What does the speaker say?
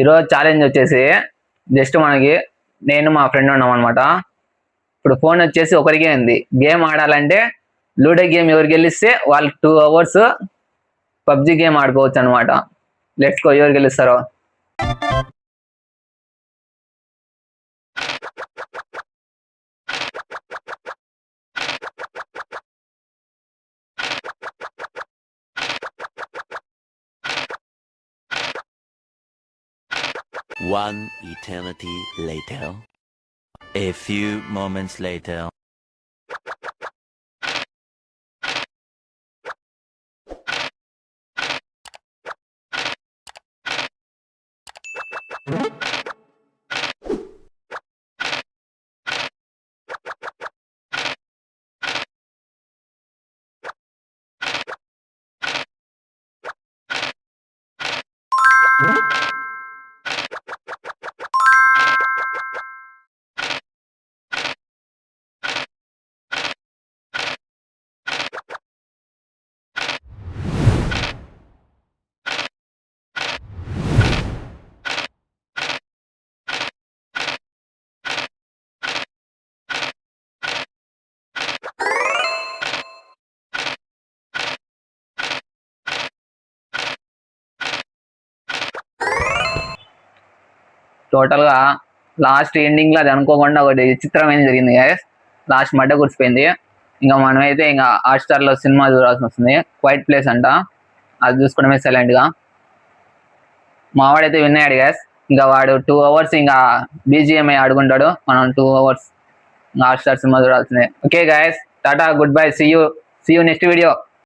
ఈరోజు ఛాలెంజ్ వచ్చేసి జస్ట్ మనకి నేను మా ఫ్రెండ్ ఉన్నాం అనమాట. ఇప్పుడు ఫోన్ వచ్చేసి ఒకరికే ఉంది. గేమ్ ఆడాలంటే లూడో గేమ్ ఎవరు గెలిస్తే వాళ్ళు 2 hours పబ్జి గేమ్ ఆడుకోవచ్చు అనమాట. లెట్స్ గో, ఎవరు గెలుస్తారో. One eternity later. A few moments later. Total గా లాస్ట్ ఎండింగ్ లో అది అనుకోకుండా ఒకటి విచిత్రమైన జరిగింది గైస్. లాస్ట్ మడ్డ కురిసిపోయింది. ఇంకా మనమైతే ఇంకా హాట్‌స్టార్ లో సినిమా చూడాల్సి వస్తుంది. క్వైట్ ప్లేస్ అంట, అది చూసుకోవడమే సైలెంట్ గా. మావాడైతే విన్ అయ్యాడు గైస్. ఇంకా వాడు 2 hours ఇంకా బీజిఎంఐ ఆడుకుంటాడు, మనం 2 hours హాట్‌స్టార్ సినిమా చూడాల్సిందే. Okay guys, tata, good bye, see you next video.